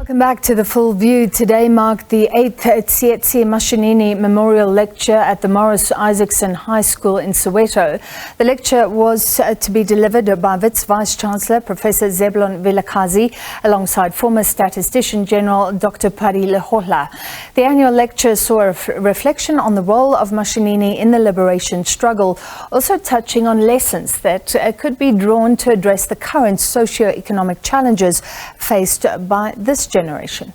Welcome back to The Full View. Today marked the 8th Tsietsi Mashinini Memorial Lecture at the Morris Isaacson High School in Soweto. The lecture was to be delivered by Wits Vice Chancellor Professor Zeblon Vilakazi alongside former Statistician General Dr Pali Lehohla. The annual lecture saw a reflection on the role of Mashinini in the liberation struggle, also touching on lessons that could be drawn to address the current socio-economic challenges faced by this generation.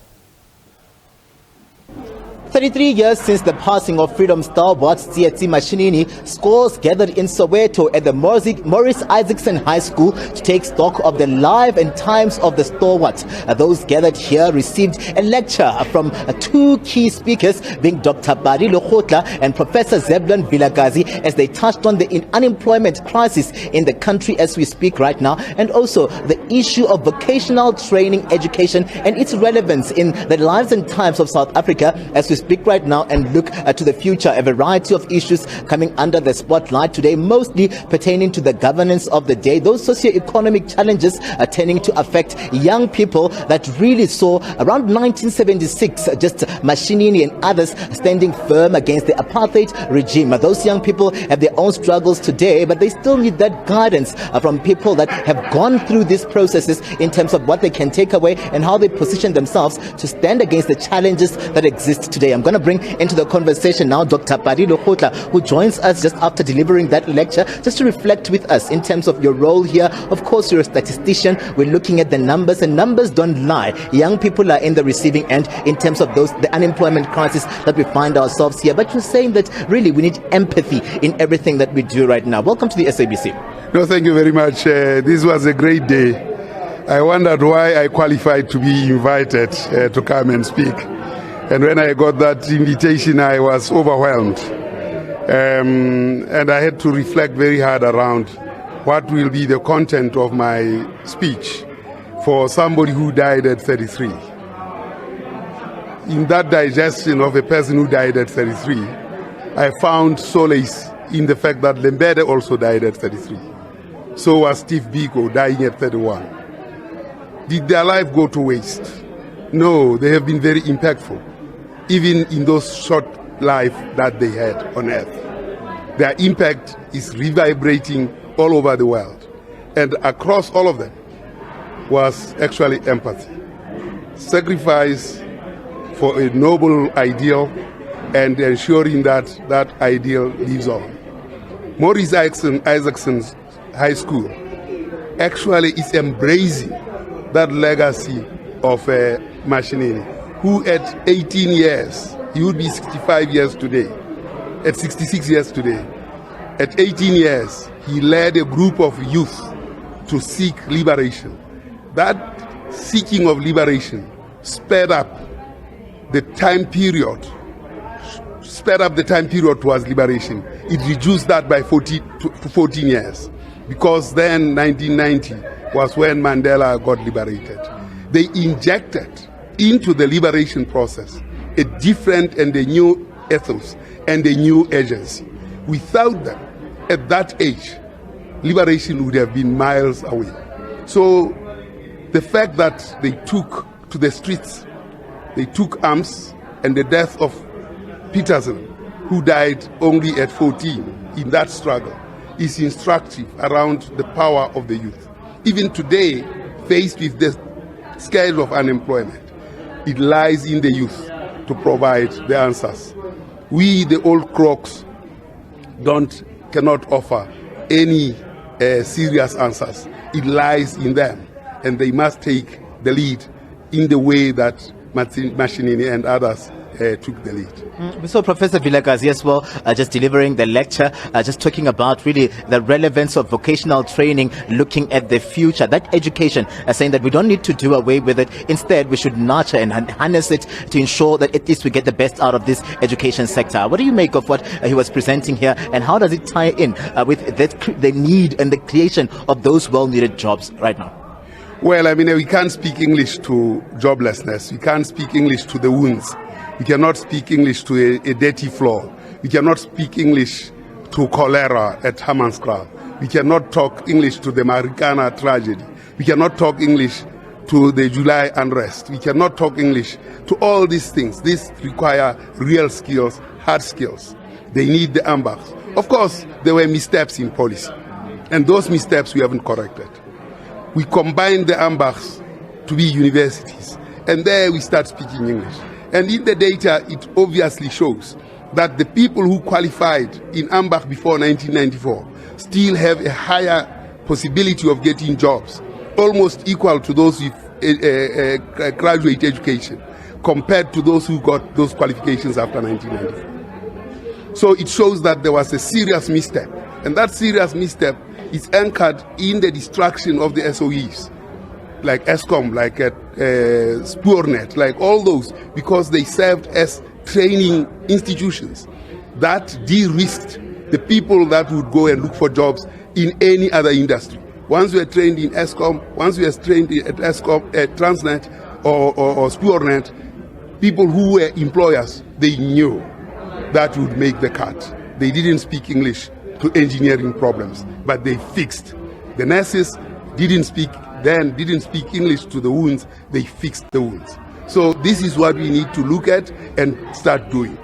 33 years since the passing of freedom stalwart Tsietsi Mashinini, scores gathered in Soweto at the Morris Isaacson High School to take stock of the life and times of the stalwart. Those gathered here received a lecture from two key speakers, being Dr Pali Lehohla and Professor Zeblon Vilakazi, as they touched on the unemployment crisis in the country as we speak right now, and also the issue of vocational training education and its relevance in the lives and times of South Africa as we speak right now, and look to the future. A variety of issues coming under the spotlight today, mostly pertaining to the governance of the day. Those socio-economic challenges are tending to affect young people that really saw around 1976 just Mashinini and others standing firm against the apartheid regime. Those young people have their own struggles today, but they still need that guidance from people that have gone through these processes in terms of what they can take away and how they position themselves to stand against the challenges that exist today. I'm going to bring into the conversation now Dr Pali Lehohla, who joins us just after delivering that lecture, just to reflect with us in terms of your role here. Of course, you're a statistician. We're looking at the numbers, and numbers don't lie. Young people are in the receiving end in terms of the unemployment crisis that we find ourselves here. But you're saying that really we need empathy in everything that we do right now. Welcome to the SABC. No, thank you very much. This was a great day. I wondered why I qualified to be invited to come and speak. And when I got that invitation, I was overwhelmed. And I had to reflect very hard around what will be the content of my speech for somebody who died at 33. In that digestion of a person who died at 33, I found solace in the fact that Lembede also died at 33. So was Steve Biko, dying at 31. Did their life go to waste? No, they have been very impactful, even in those short life that they had on earth. Their impact is reverberating all over the world. And across all of them was actually empathy. Sacrifice for a noble ideal and ensuring that that ideal lives on. Morris Isaacson High School actually is embracing that legacy of Mashinini, who at 18 years, he would be 65 years today, at 66 years today. At 18 years, he led a group of youth to seek liberation. That seeking of liberation sped up the time period towards liberation. It reduced that by 14 years, because then 1990 was when Mandela got liberated. They injected into the liberation process a different and a new ethos and a new agency. Without them, at that age, liberation would have been miles away. So the fact that they took to the streets, they took arms, and the death of Peterson, who died only at 14 in that struggle, is instructive around the power of the youth. Even today, faced with the scale of unemployment, it lies in the youth to provide the answers. We, the old crocs, cannot offer any serious answers. It lies in them, and they must take the lead in the way that Mashinini and others took the lead. We saw Professor Vilakazi as well, just delivering the lecture, just talking about really the relevance of vocational training, looking at the future, that education, saying that we don't need to do away with it. Instead, we should nurture and harness it to ensure that at least we get the best out of this education sector. What do you make of what he was presenting here, and how does it tie in with the need and the creation of those well-needed jobs right now? Well, I mean, we can't speak English to joblessness. We can't speak English to the wounds. We cannot speak English to a dirty floor. We cannot speak English to cholera at Hammanskraal. We cannot talk English to the Marikana tragedy. We cannot talk English to the July unrest. We cannot talk English. To all these things, this require real skills, hard skills. They need the embarks. Of course, there were missteps in policy, and those missteps we haven't corrected. We combined the embarks to be universities, and there we start speaking English. And in the data, it obviously shows that the people who qualified in AMBAC before 1994 still have a higher possibility of getting jobs, almost equal to those with graduate education, compared to those who got those qualifications after 1994. So it shows that there was a serious misstep, and that serious misstep is anchored in the destruction of the SOEs, like ESCOM, like Spoornet, like all those, because they served as training institutions that de-risked the people that would go and look for jobs in any other industry. Once we are trained in ESCOM, once we are trained at ESCOM, at Transnet or Spoornet, people who were employers, they knew that would make the cut. They didn't speak English to engineering problems, but they fixed. The nurses didn't speak English to the wounds, they fixed the wounds. So this is what we need to look at and start doing.